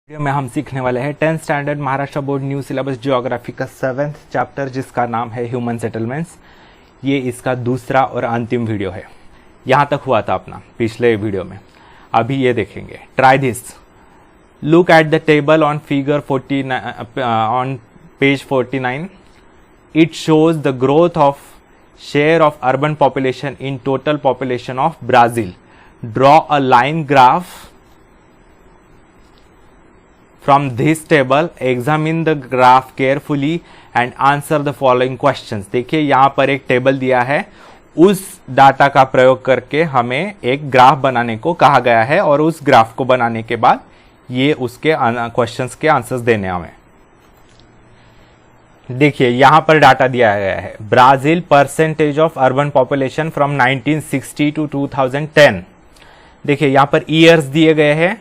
Video में हम सीखने वाले हैं 10th standard Maharashtra board new syllabus geography का 7th चैप्टर जिसका नाम है ह्यूमन सेटलमेंट्स। ये इसका दूसरा और अंतिम वीडियो है। यहाँ तक हुआ था अपना पिछले वीडियो में, अभी ये देखेंगे। Try this, look at the table on figure 49 on page 49। It shows the growth of share of urban population in total population of Brazil. Draw a line graph from this table, examine the graph carefully and answer the following questions। देखिए यहाँ पर एक table दिया है, उस data का प्रयोग करके हमें एक ग्राफ बनाने को कहा गया है और उस ग्राफ को बनाने के बाद ये उसके क्वेश्चंस के आंसर्स देने हमें। देखिए यहाँ पर डाटा दिया गया है, Brazil percentage of urban population from 1960 to 2010। देखिए यहाँ पर ईयर्स दिए गए हैं,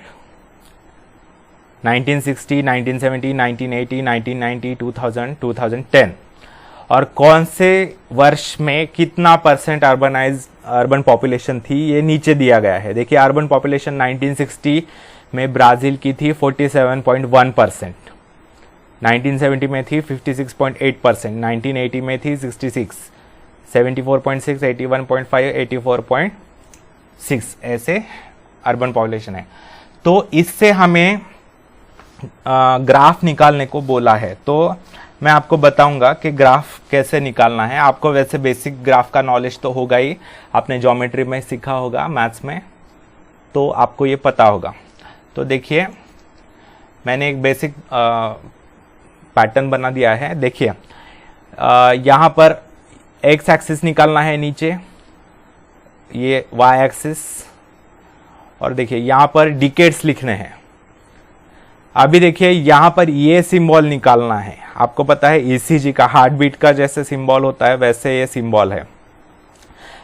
1960, 1970, 1980, 1990, 2000, 2010 और कौन से वर्ष में कितना परसेंट अर्बन पॉपुलेशन थी ये नीचे दिया गया है। देखिए अर्बन पॉपुलेशन 1960 में ब्राजील की थी 47.1%, 1970 में थी 56.8%, 1980 में थी 66, 74.6, 81.5, 84.6 ऐसे अर्बन पॉपुलेशन है। तो इससे हमें ग्राफ निकालने को बोला है, तो मैं आपको बताऊंगा कि ग्राफ कैसे निकालना है। आपको वैसे बेसिक ग्राफ का नॉलेज तो होगा ही, आपने ज्योमेट्री में सीखा होगा, मैथ्स में, तो आपको ये पता होगा। तो देखिए मैंने एक बेसिक पैटर्न बना दिया है। देखिए यहाँ पर एक्स एक्सिस निकालना है नीचे, ये वाई एक्सिस, और देखिए यहाँ पर डिकेड्स लिखने हैं। अभी देखिए यहाँ पर ये सिंबल निकालना है। आपको पता है ईसीजी का हार्ट बीट का जैसे सिंबल होता है वैसे ये सिंबल है,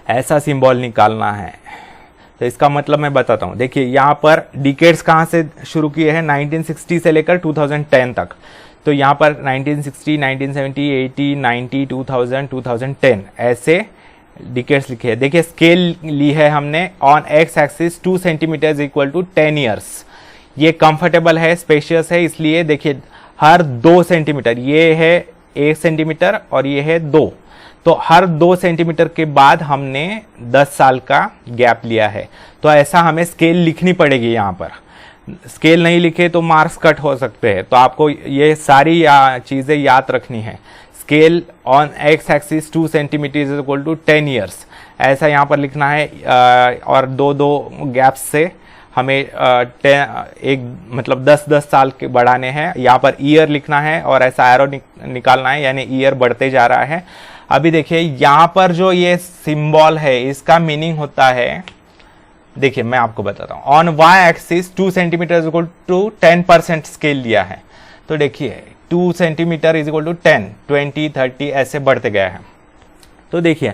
ऐसा सिंबल निकालना है। तो इसका मतलब मैं बताता हूँ। देखिए यहाँ पर डिकेड्स कहाँ से शुरू किए हैं, 1960 से लेकर 2010 तक। तो यहाँ पर 1960, 1970, 80, 90, 2000, 2010 ऐसे डिकेड्स लिखे हैं। देखिए स्केल ली है हमने on X axis 2 centimetre equal to 10 years. ये कंफर्टेबल है, स्पेशियस है, इसलिए देखिए हर 2 सेंटीमीटर, ये है 1 सेंटीमीटर और ये है 2, तो हर 2 सेंटीमीटर के बाद हमने 10 साल का गैप लिया है। तो ऐसा हमें स्केल लिखनी पड़ेगी। यहाँ पर स्केल नहीं लिखे तो मार्क्स कट हो सकते हैं, तो आपको ये सारी चीज़ें याद रखनी है। Scale on X axis 2 centimetre is equal to 10 years, ऐसा यहाँ पर लिखना है। और दो गैप्स से हमें एक मतलब 10-10 साल के बढ़ाने हैं। यहाँ पर ईयर लिखना है और ऐसा एरो निकालना है, यानी ईयर बढ़ते जा रहा है। अभी देखिए यहाँ पर जो ये सिंबल है इसका मीनिंग होता है, देखिए मैं आपको बताता हूँ। On Y axis 2 centimetre equal to 10% scale लिया है। तो देखिए 2 सेंटीमीटर इज इक्वल टू 10, 20, 30 ऐसे बढ़ते गए हैं। तो देखिए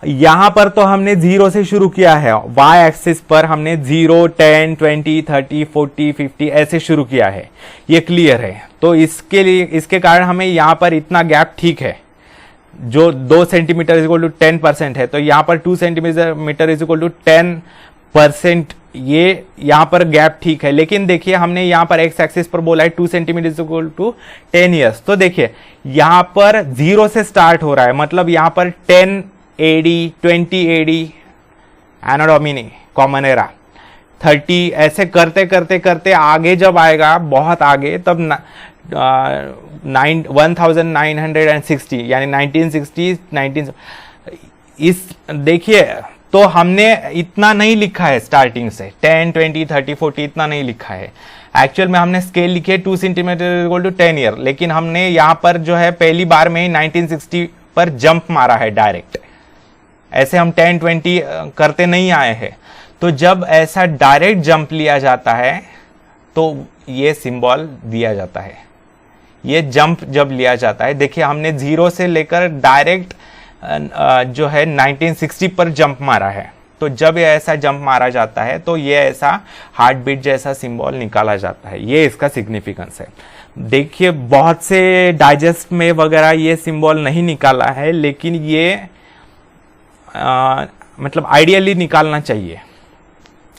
यहां पर तो हमने 0 से शुरू किया है, वाई एक्सिस पर हमने 0, 10, 20, 30, 40, 50 ऐसे शुरू किया है, ये क्लियर है। तो इसके लिए, इसके कारण हमें यहां पर इतना गैप ठीक है। जो 2 सेंटीमीटर इज इक्वल टू 10% है, तो यहां पर 2 सेंटीमीटर इज इक्वल टू 10%, ये यहां पर गैप ठीक है। लेकिन देखिए हमने यहां पर एक्स एक्सिस पर बोला है 2 centimetre is equal to 10 years. तो देखिए यहां पर 0 से स्टार्ट हो रहा है, मतलब यहां पर 10 AD, 20 AD, एनो डोमिनी, कॉमन एरा, 30 ऐसे करते करते करते आगे जब आएगा बहुत आगे, तब 1960 यानी 1960 इस देखिए। तो हमने इतना नहीं लिखा है स्टार्टिंग से, 10, 20, 30, 40 इतना नहीं लिखा है। एक्चुअल में हमने स्केल लिखी है 2 सेंटीमीटर इक्वल टू 10 ईयर, लेकिन हमने यहाँ पर जो है पहली बार में ही 1960 पर जंप मारा है डायरेक्ट। ऐसे हम 10, 20 करते नहीं आए हैं। तो जब ऐसा डायरेक्ट जंप लिया जाता है तो ये सिंबल दिया जाता है। ये जंप जब लिया जाता है, देखिए हमने 0 से लेकर डायरेक्ट जो है 1960 पर जंप मारा है। तो जब ये ऐसा जंप मारा जाता है तो ये ऐसा हार्ट बीट जैसा सिंबल निकाला जाता है, ये इसका सिग्निफिकेंस है। देखिए बहुत से डाइजेस्ट में वगैरह ये सिंबल नहीं निकाला है, लेकिन ये मतलब आइडियली निकालना चाहिए।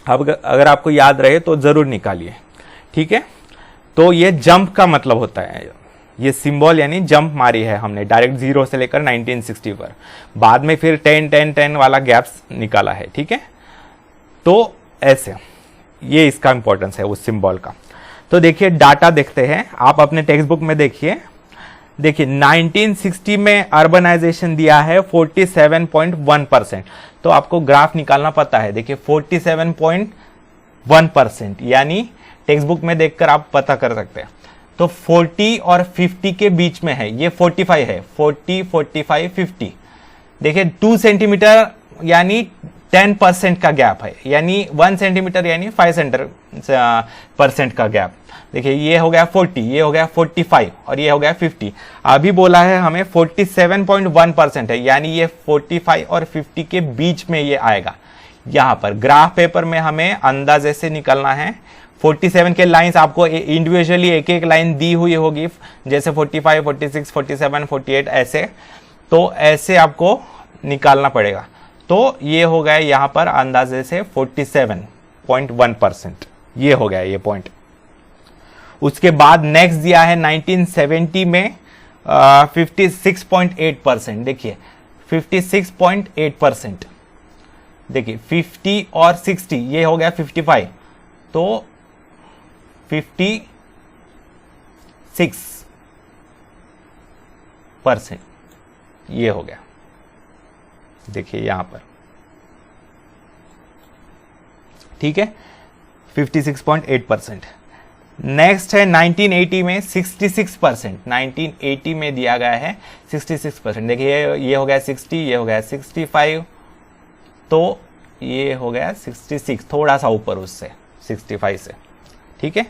अब अगर आपको याद रहे तो जरूर निकालिए, ठीक है। तो ये जंप का मतलब होता है, ये सिंबल यानी जंप मारी है हमने डायरेक्ट 0 से लेकर 1960 पर, बाद में फिर 10 10 10 वाला गैप्स निकाला है, ठीक है। तो ऐसे ये इसका इंपॉर्टेंस है उस सिंबल का। तो देखिए डाटा देखते हैं, आप अपने टेक्स्ट बुक में देखिए 1960 में अर्बनाइजेशन दिया है 47.1%, तो आपको ग्राफ निकालना पता है। देखिए 47.1% यानी टेक्स्ट बुक में देखकर आप पता कर सकते हैं। तो 40 और 50 के बीच में है, ये 45 है, 40 45 50। देखिए 2 सेंटीमीटर यानी 10% का गैप है, यानी 1 सेंटीमीटर यानी 5% का गैप। देखिए ये हो गया 40, ये हो गया 45 और ये हो गया 50। अभी बोला है हमें 47.1% है, यानी ये 45 और 50 के बीच में ये आएगा। यहां पर ग्राफ पेपर में हमें अंदाजे से निकलना है। 47 के लाइंस आपको इंडिविजुअली एक एक लाइन दी हुई होगी, जैसे 45 46 47 48 ऐसे, तो ऐसे आपको निकालना पड़ेगा। तो ये हो गया यहां पर अंदाजे से 47.1%, ये हो गया ये पॉइंट। उसके बाद नेक्स्ट दिया है 1970 में 56.8%। देखिए 56.8%, देखिए 50 और 60 ये हो गया 55, तो 56% ये हो गया। देखिए यहां पर, ठीक है, 56.8%। नेक्स्ट है 1980 में 66%, 1980 में दिया गया है 66%। देखिए ये हो गया 60, ये हो गया 65, तो ये हो गया 66, थोड़ा सा ऊपर उससे 65 से, ठीक है।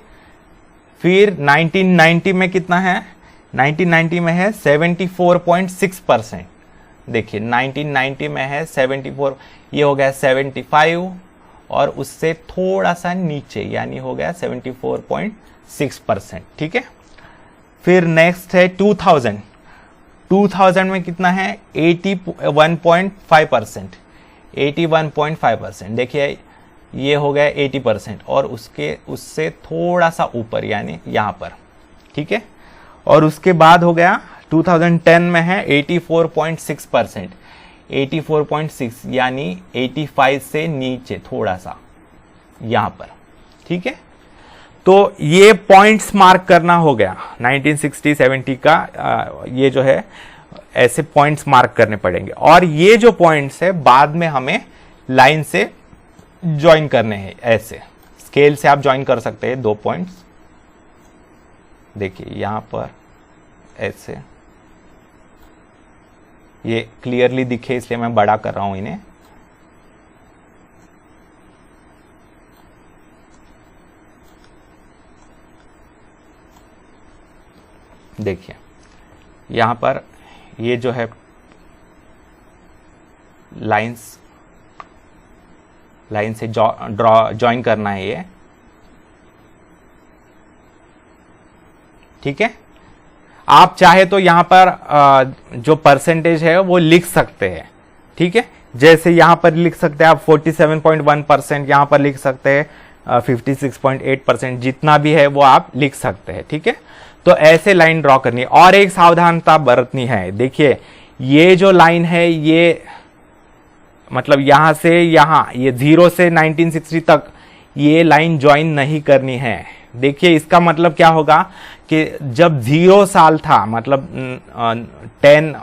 फिर 1990 में कितना है, 1990 में है 74.6%। देखिए 1990 में है 74, ये हो गया 75 और उससे थोड़ा सा नीचे यानी हो गया 74.6%, ठीक है। फिर नेक्स्ट है 2000 में कितना है 81.5%, 81.5%। देखिए ये हो गया 80% और उससे थोड़ा सा ऊपर यानी यहां पर, ठीक है। और उसके बाद हो गया 2010 में है 84.6%, 84.6 यानी 85 से नीचे थोड़ा सा यहां पर, ठीक है। तो ये पॉइंट्स मार्क करना हो गया 1960 70 का, ये जो है ऐसे पॉइंट्स मार्क करने पड़ेंगे। और ये जो पॉइंट्स है बाद में हमें लाइन से ज्वाइन करने हैं, ऐसे स्केल से आप ज्वाइन कर सकते हैं 2 पॉइंट्स। देखिए यहां पर ऐसे, ये क्लियरली दिखे इसलिए मैं बड़ा कर रहा हूं इन्हें। देखिए यहां पर ये जो है लाइन से ज्वाइन करना है ये, ठीक है। आप चाहे तो यहां पर जो परसेंटेज है वो लिख सकते हैं, ठीक है। जैसे यहां पर लिख सकते हैं आप 47.1%, यहां पर लिख सकते हैं 56.8%, जितना भी है वो आप लिख सकते हैं, ठीक है। तो ऐसे लाइन ड्रॉ करनी है और एक सावधानता बरतनी है। देखिए ये जो लाइन है ये मतलब यहां से यहां, ये 0 से 1960 तक ये लाइन ज्वाइन नहीं करनी है। देखिए इसका मतलब क्या होगा कि जब 0 साल था, मतलब 10,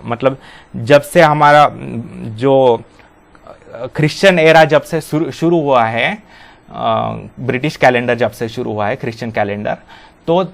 मतलब जब से हमारा जो क्रिश्चियन एरा जब से शुरू हुआ है, ब्रिटिश कैलेंडर जब से शुरू हुआ है क्रिश्चियन कैलेंडर, तो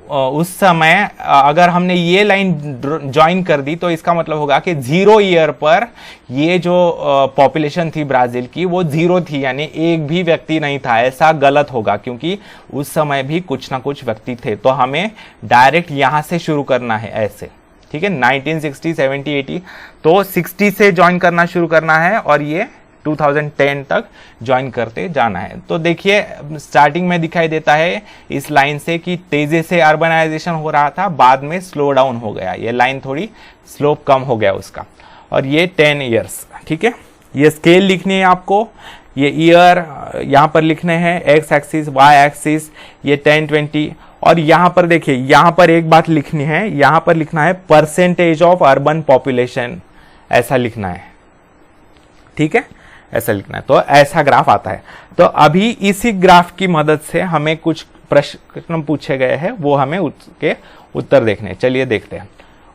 उस समय अगर हमने ये लाइन ज्वाइन कर दी तो इसका मतलब होगा कि 0 ईयर पर ये जो पॉपुलेशन थी ब्राजील की वो 0 थी, यानी एक भी व्यक्ति नहीं था। ऐसा गलत होगा क्योंकि उस समय भी कुछ ना कुछ व्यक्ति थे। तो हमें डायरेक्ट यहां से शुरू करना है ऐसे, ठीक है। 1960 70 80, तो 60 से ज्वाइन करना शुरू करना है और ये 2010 तक ज्वाइन करते जाना है। तो देखिए स्टार्टिंग में दिखाई देता है इस लाइन से कि तेजी से अर्बनाइजेशन हो रहा था, बाद में स्लो डाउन हो गया, ये लाइन थोड़ी स्लोप कम हो गया उसका। और ये 10 ईयर्स, ठीक है। ये स्केल लिखनी है आपको ये ईयर यहाँ पर लिखने हैं, एक्स एक्सिस वाई एक्सिस ये 10-20, और यहाँ पर देखिए यहाँ पर एक बात लिखनी है, यहाँ पर लिखना है परसेंटेज ऑफ अर्बन पॉपुलेशन, ऐसा लिखना है, ठीक है, ऐसा लिखना है। तो ऐसा ग्राफ आता है। तो अभी इसी ग्राफ की मदद से हमें कुछ प्रश्न पूछे गए हैं, वो हमें उसके उत्तर देखने। चलिए देखते हैं।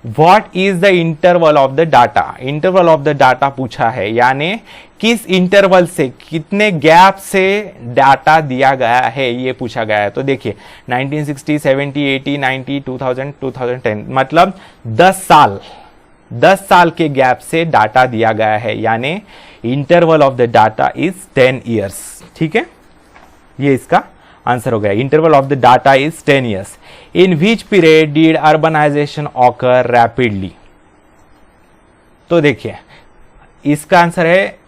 What is the interval of the data, interval of the data पूछा है, यानी किस इंटरवल से, कितने गैप से डाटा दिया गया है, ये पूछा गया है। तो देखिए 1960, 70, 80, 90, 2000, 2010, मतलब 10 साल के गैप से डाटा दिया गया है, यानी interval of the data is 10 years, ठीक है, ये इसका आंसर हो गया। Interval of the data is 10 years. In which period did urbanisation occur rapidly. तो देखिए इसका आंसर है,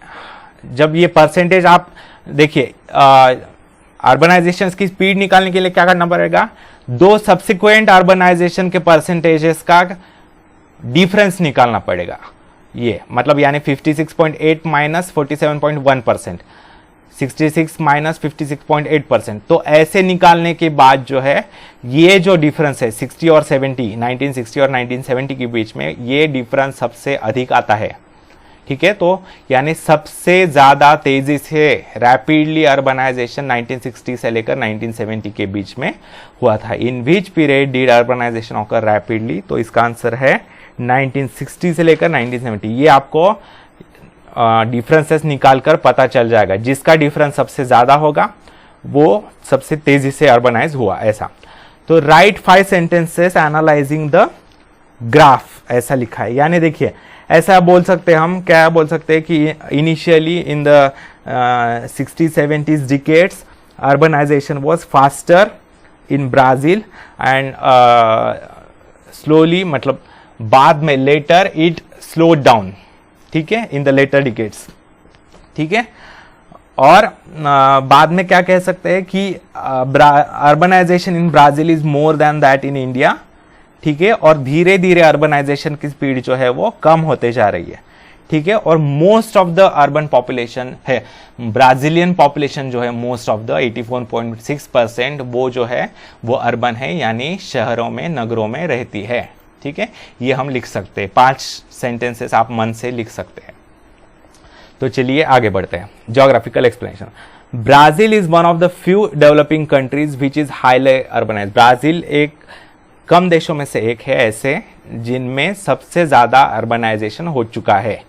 जब ये परसेंटेज आप देखिए, अर्बनाइजेशन की स्पीड निकालने के लिए क्या करना पड़ेगा, दो सब्सिक्वेंट अर्बनाइजेशन के परसेंटेजेस का डिफरेंस निकालना पड़ेगा। ये मतलब यानी 56.8 माइनस 47.1%, 66 माइनस 56.8%। तो ऐसे निकालने के बाद जो है ये जो डिफरेंस है 60 और 70, 1960 और 1970 के बीच में, ये डिफरेंस सबसे अधिक आता है, ठीक है। तो यानी सबसे ज्यादा तेजी से रैपिडली अर्बनाइजेशन 1960 से लेकर 1970 के बीच में हुआ था। In which period did urbanisation occur rapidly, तो इसका आंसर है 1960 से लेकर 1970। ये आपको डिफरेंसेस निकालकर पता चल जाएगा, जिसका डिफरेंस सबसे ज्यादा होगा वो सबसे तेजी से अर्बनाइज हुआ, ऐसा। तो right 5 sentences analysing the graph, ऐसा लिखा है। यानी देखिए ऐसा बोल सकते हैं हम, क्या बोल सकते हैं कि initially in the 60-70s decades urbanisation was faster in Brazil and slowly, मतलब बाद में लेटर इट स्लोड डाउन, ठीक है, इन द लेटर डिकेड्स, ठीक है। और बाद में क्या कह सकते हैं कि urbanisation in Brazil is more than that in India, ठीक है। और धीरे धीरे अर्बनाइजेशन की स्पीड जो है वो कम होते जा रही है, ठीक है। और most of the urban population है, ब्राजीलियन पॉपुलेशन जो है मोस्ट ऑफ द 84.6% वो जो है वो अर्बन है, यानी शहरों में, नगरों में रहती है, ठीक है। ये हम लिख सकते हैं, 5 सेंटेंसेस आप मन से लिख सकते हैं। तो चलिए आगे बढ़ते हैं। Geographical explanation. Brazil is one of the few developing countries which is highly urbanised. Brazil एक कम देशों में से एक है ऐसे जिनमें सबसे ज्यादा अर्बनाइजेशन हो चुका है।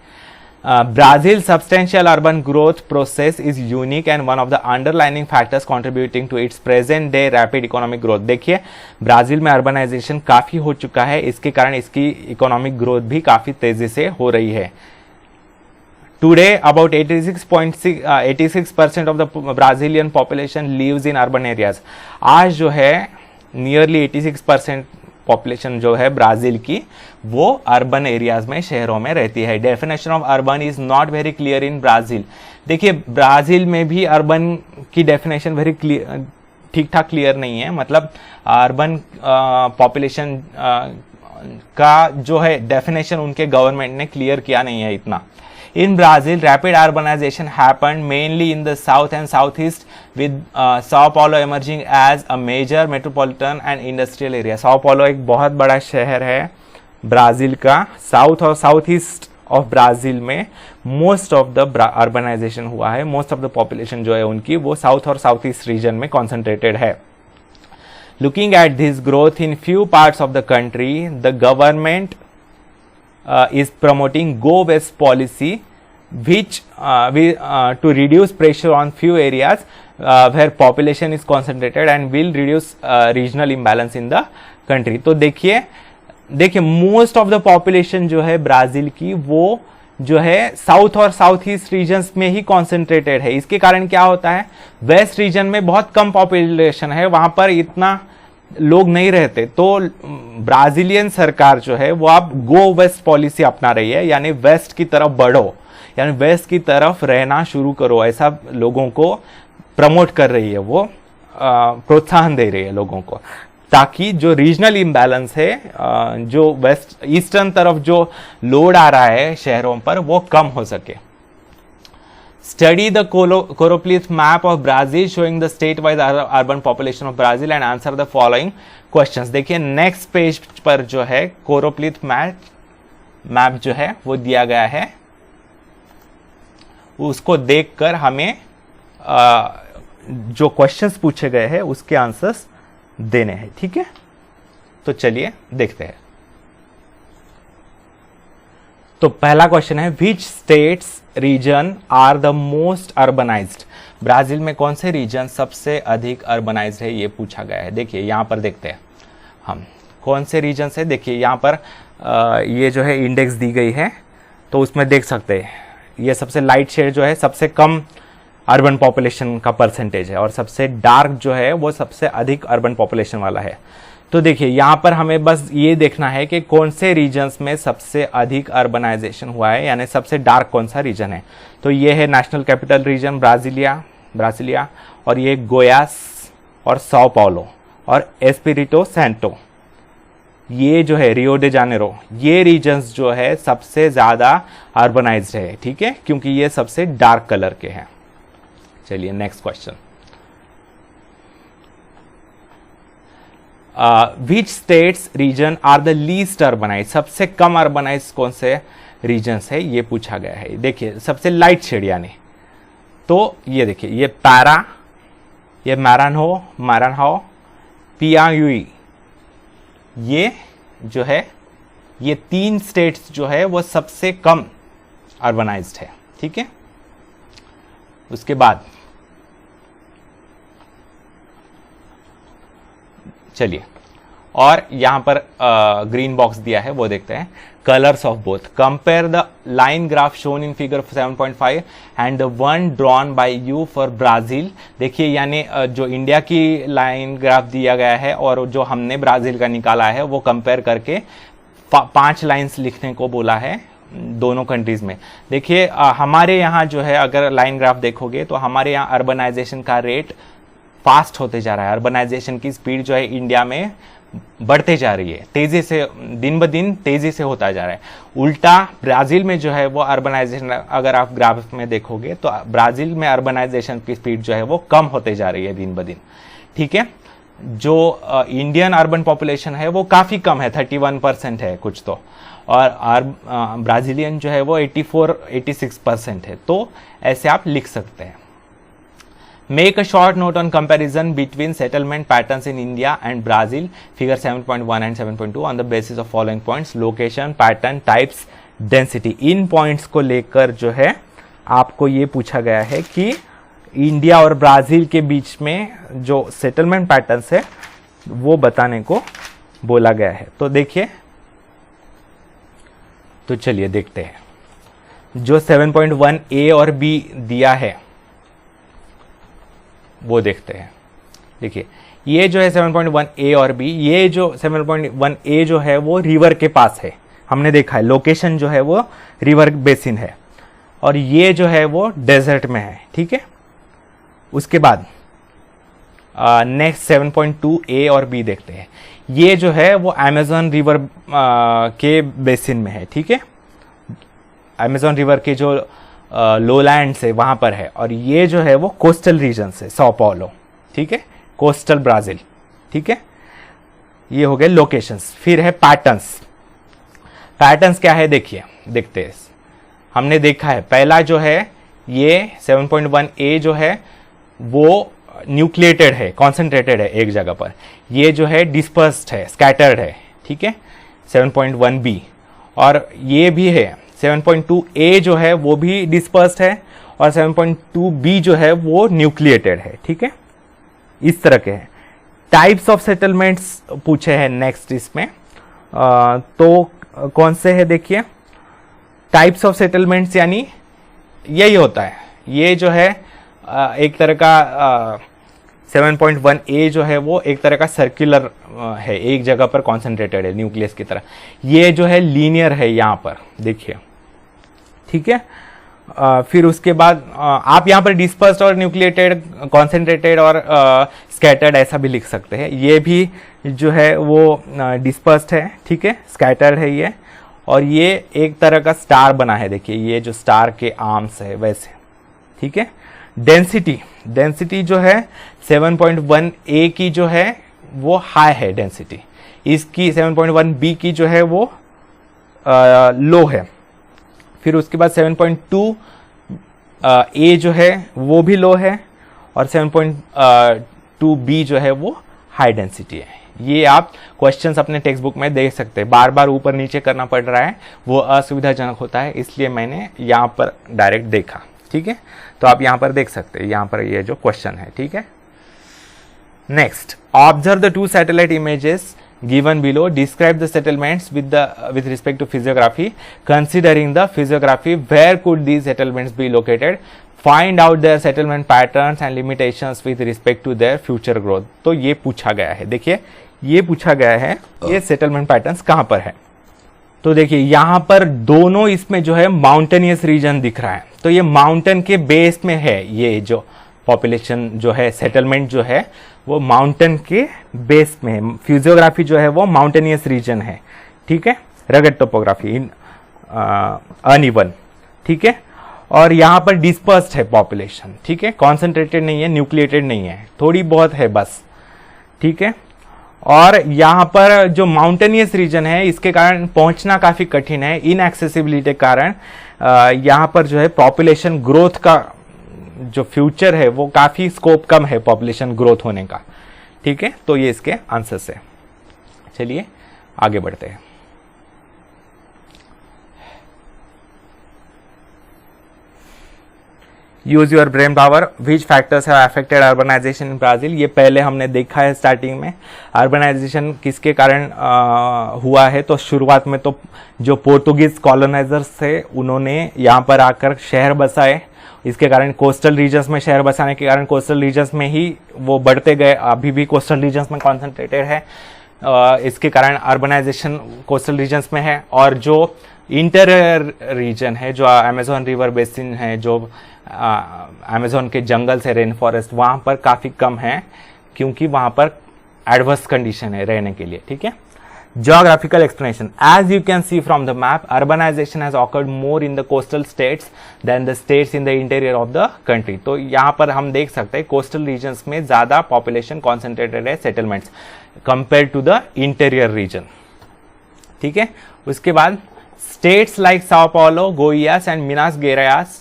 Brazil substantial urban growth process is unique and one of the underlying factors contributing to its present day rapid economic growth। देखिए ब्राजील में अर्बनाइजेशन काफी हो चुका है, इसके कारण इसकी इकोनॉमिक ग्रोथ भी काफी तेजी से हो रही है। Today about 86% of the Brazilian population lives in urban areas। आज जो है नियरली 86% पॉपुलेशन जो है ब्राजील की वो अर्बन एरियाज में, शहरों में रहती है। Definition of urban is not very clear in Brazil. देखिए ब्राजील में भी अर्बन की डेफिनेशन वेरी क्लियर, ठीक ठाक क्लियर नहीं है, मतलब अर्बन पॉपुलेशन का जो है डेफिनेशन उनके गवर्नमेंट ने क्लियर किया नहीं है इतना। In Brazil, rapid urbanization happened mainly in the south and southeast, with Sao Paulo emerging as a major metropolitan and industrial area। Sao Paulo एक बहुत बड़ा शहर है ब्राजील का। साउथ और साउथ ईस्ट ऑफ ब्राजील में मोस्ट ऑफ द अर्बनाइजेशन हुआ है, मोस्ट ऑफ द पॉपुलेशन जो है उनकी वो साउथ और साउथ ईस्ट रीजन में कॉन्सेंट्रेटेड है। Looking at this growth in few parts of the country, the government is promoting Go West policy, which to reduce pressure on few areas where population is concentrated and will reduce regional imbalance in the country। तो देखिए most of the population जो है Brazil की वो जो है south और south east regions में ही कॉन्सेंट्रेटेड है। इसके कारण क्या होता है, वेस्ट रीजन में बहुत कम पॉपुलेशन है, वहां पर इतना लोग नहीं रहते। तो ब्राजीलियन सरकार जो है वो अब गो वेस्ट पॉलिसी अपना रही है, यानी वेस्ट की तरफ बढ़ो, यानी वेस्ट की तरफ रहना शुरू करो, ऐसा लोगों को प्रमोट कर रही है, वो प्रोत्साहन दे रही है लोगों को, ताकि जो रीजनल इम्बैलेंस है, जो वेस्ट ईस्टर्न तरफ जो लोड आ रहा है शहरों पर वो कम हो सके। Study the choropleth map of Brazil showing the state-wise urban population of Brazil and answer the following questions. देखिए नेक्स्ट पेज पर जो है choropleth मैप जो है वो दिया गया है, उसको देखकर हमें जो क्वेश्चंस पूछे गए हैं उसके आंसर्स देने हैं। ठीक है, तो चलिए देखते हैं। तो पहला क्वेश्चन है which states region are the most urbanised. Brazil में कौन से रीजन सबसे अधिक अर्बनाइज्ड है, ये पूछा गया है। देखिए यहां पर देखते हैं हम कौन से रीजन से। देखिए यहां पर ये जो है इंडेक्स दी गई है, तो उसमें देख सकते हैं ये सबसे लाइट शेड जो है सबसे कम अर्बन पॉपुलेशन का परसेंटेज है, और सबसे डार्क जो है वो सबसे अधिक अर्बन पॉपुलेशन वाला है। तो देखिए यहाँ पर हमें बस ये देखना है कि कौन से रीजन्स में सबसे अधिक अर्बनाइजेशन हुआ है, यानी सबसे डार्क कौन सा रीजन है। तो ये है नेशनल कैपिटल रीजन ब्रासिलिया, और ये गोयास और साओ पाउलो और एस्पिरिटो सैंटो, ये जो है रियो डे जानेरो, ये रीजन्स जो है सबसे ज्यादा अर्बनाइज्ड है। ठीक है, क्योंकि ये सबसे डार्क कलर के हैं। चलिए next question. Which states region are the least urbanise, सबसे कम अर्बनाइज कौन से रीजन्स है ये पूछा गया है। देखिए सबसे लाइट शेड यानी, तो ये देखिए ये पैरा, ये मारानहो, पियांगयुई, ये जो है ये 3 स्टेट्स जो है वो सबसे कम अर्बनाइज्ड है। ठीक है, उसके बाद चलिए, और यहां पर ग्रीन बॉक्स दिया है वो देखते हैं। Colours of both, compare the line graph shown in figure 7.5 and the one drawn by you for Brazil. देखिए यानी जो इंडिया की लाइन ग्राफ दिया गया है और जो हमने ब्राजील का निकाला है वो कंपेयर करके 5 लाइंस लिखने को बोला है दोनों कंट्रीज में। देखिए हमारे यहाँ जो है अगर लाइन ग्राफ देखोगे तो हमारे यहाँ अर्बनाइजेशन का रेट फास्ट होते जा रहा है, अर्बनाइजेशन की स्पीड जो है इंडिया में बढ़ते जा रही है, तेजी से दिन ब दिन तेजी से होता जा रहा है। उल्टा ब्राजील में जो है वो अर्बनाइजेशन, अगर आप ग्राफ में देखोगे तो ब्राजील में अर्बनाइजेशन की स्पीड जो है वो कम होते जा रही है दिन ब दिन। ठीक है, जो इंडियन अर्बन पॉपुलेशन है वो काफी कम है, 31% है कुछ तो, और ब्राजीलियन जो है वो 84-86% है। तो ऐसे आप लिख सकते हैं। Make a short note on comparison between settlement patterns in India and Brazil, figure 7.1 and 7.2 on the basis of following points: location, pattern, types, density। In points को लेकर जो है आपको ये पूछा गया है कि इंडिया और ब्राजील के बीच में जो सेटलमेंट पैटर्न्स है वो बताने को बोला गया है। तो देखिए, तो चलिए देखते हैं। जो 7.1A और B दिया है वो देखते हैं। देखिए ये जो है 7.1A और B, ये जो 7.1A जो है वो रिवर के पास है, हमने देखा है लोकेशन जो है वो रिवर बेसिन है, और ये जो है वो डेजर्ट में है। ठीक है, उसके बाद नेक्स्ट 7.2A और B देखते हैं। ये जो है वो अमेज़न रिवर के बेसिन में है। ठीक है, अमेज़न रिवर के जो लोलैंड से वहां पर है, और ये जो है वो कोस्टल रीजन से साओ पाउलो। ठीक है, कोस्टल ब्राजील। ठीक है, ये हो गए लोकेशंस। फिर है पैटर्न्स। पैटर्न्स क्या है देखिए, देखते हैं। हमने देखा है पहला जो है ये 7.1A जो है वो न्यूक्लिएटेड है, कॉन्सेंट्रेटेड है एक जगह पर। ये जो है डिस्पर्स्ड है, स्कैटर्ड है। ठीक है, 7.1B, और ये भी है 7.2A जो है वो भी डिस्पर्स्ड है, और 7.2B जो है वो न्यूक्लिएटेड है। ठीक है, इस तरह के हैं। टाइप्स ऑफ सेटलमेंट्स पूछे हैं नेक्स्ट इसमें, तो कौन से है देखिए। टाइप्स ऑफ सेटलमेंट्स यानी यही होता है, ये जो है एक तरह का 7.1A जो है वो एक तरह का सर्कुलर है, एक जगह पर कॉन्सेंट्रेटेड है न्यूक्लियस की तरह। ये जो है लीनियर है यहाँ पर देखिए। ठीक है, फिर उसके बाद आप यहाँ पर डिस्पर्स्ड और न्यूक्लिएटेड, कॉन्सेंट्रेटेड और स्कैटर्ड ऐसा भी लिख सकते हैं। ये भी जो है वो डिस्पर्स्ड है। ठीक है, स्कैटर्ड है ये, और ये एक तरह का स्टार बना है। देखिए ये जो स्टार के आर्म्स है वैसे। ठीक है। डेंसिटी जो है 7.1 ए की जो है वो हाई है डेंसिटी, इसकी 7.1 बी की जो है वो लो है। फिर उसके बाद 7.2 ए जो है वो भी लो है, और 7.2 बी जो है वो हाई डेंसिटी है। ये आप क्वेश्चंस अपने टेक्स्ट बुक में देख सकते हैं, बार बार ऊपर नीचे करना पड़ रहा है, वो असुविधाजनक होता है, इसलिए मैंने यहाँ पर डायरेक्ट देखा। ठीक है, तो आप यहाँ पर देख सकते हैं, यहाँ पर ये जो क्वेश्चन है। ठीक है, next, observe the two satellite images given below, describe the settlements with respect to physiography. Considering the physiography, where could these settlements be located? Find out their settlement patterns and limitations with respect to their future growth. तो ये पूछा गया है, देखिए ये पूछा गया है, ये सेटलमेंट पैटर्न्स कहाँ पर है। तो देखिए यहाँ पर दोनों इसमें जो है माउंटेनियस रीजन दिख रहा है, तो ये माउंटेन के बेस में है, ये जो पॉपुलेशन जो है, सेटलमेंट जो है वो माउंटेन के बेस में है। फिजियोग्राफी जो है वो माउंटेनियस रीजन है। ठीक है, रगड टोपोग्राफी इन अनइवन। ठीक है, और यहाँ पर डिस्पर्स्ड है पॉपुलेशन। ठीक है, कॉन्सेंट्रेटेड नहीं है, न्यूक्लिएटेड नहीं है, थोड़ी बहुत है बस। ठीक है, और यहाँ पर जो माउंटेनियस रीजन है इसके कारण पहुंचना काफी कठिन है, इनएक्सेसिबिलिटी के कारण यहाँ पर जो है पॉपुलेशन ग्रोथ का जो फ्यूचर है वो काफी स्कोप कम है पॉपुलेशन ग्रोथ होने का। ठीक है, तो ये इसके आंसर्स है। चलिए आगे बढ़ते हैं। Use your brain power, which factors have affected urbanisation in Brazil. ये पहले हमने देखा है स्टार्टिंग में, अर्बनाइजेशन किसके कारण हुआ है। तो शुरुआत में तो जो पोर्तुगीज कॉलोनाइजर्स थे उन्होंने यहाँ पर आकर शहर बसाए, इसके कारण कोस्टल रीजन्स में शहर बसाने के कारण कोस्टल रीजन्स में ही वो बढ़ते गए, अभी भी कोस्टल रीजन्स में कॉन्सेंट्रेटेड है। इसके कारण अर्बनाइजेशन कोस्टल रीजन्स में है, और जो इंटीरियर रीजन है, जो अमेज़न रिवर बेसिन है, जो अमेज़न के जंगल से रेन फॉरेस्ट, वहाँ पर काफ़ी कम है, क्योंकि वहाँ पर एडवर्स कंडीशन है रहने के लिए। ठीक है, geographical explanation, as you can see from the map, urbanization has occurred more in the coastal states than the states in the interior of the country. तो यहाँ पर हम देख सकते हैं कोस्टल रीजन्स में ज्यादा पॉपुलेशन कॉन्सेंट्रेटेड है settlements compare to the interior region. ठीक है, उसके बाद states like Sao Paulo, Goiás and Minas Gerais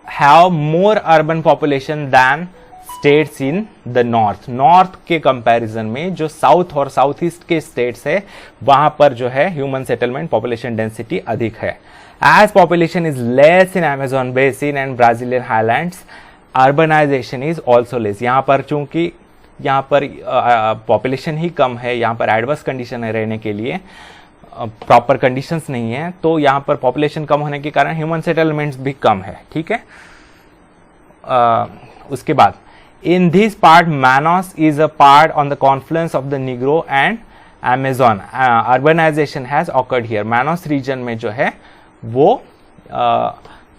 have more urban population than states in the north के कंपैरिजन में जो साउथ और साउथ ईस्ट के स्टेट्स है वहां पर जो है ह्यूमन सेटलमेंट पॉपुलेशन डेंसिटी अधिक है। As population is less in Amazon basin and Brazilian highlands, urbanisation is also less. यहाँ पर चूंकि यहाँ पर पॉपुलेशन ही कम है, यहाँ पर एडवर्स कंडीशन है रहने के लिए, प्रॉपर कंडीशंस नहीं है, तो यहाँ पर पॉपुलेशन कम होने के कारण ह्यूमन सेटलमेंट्स भी कम है। ठीक है, उसके बाद in this part Manaus is a part on the confluence of the Negro and Amazon. Urbanization has occurred here. Manaus region में जो है वो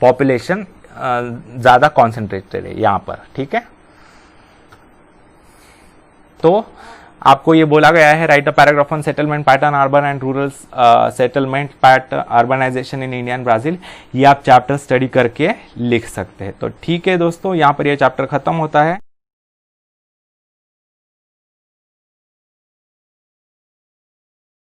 population ज़्यादा concentrated है यहाँ पर। ठीक है, तो आपको ये बोला गया है write a paragraph on settlement pattern urban and rural settlement pattern urbanisation in India and Brazil. ये आप चैप्टर स्टडी करके लिख सकते हैं। तो ठीक है दोस्तों, यहाँ पर ये चैप्टर खत्म होता है।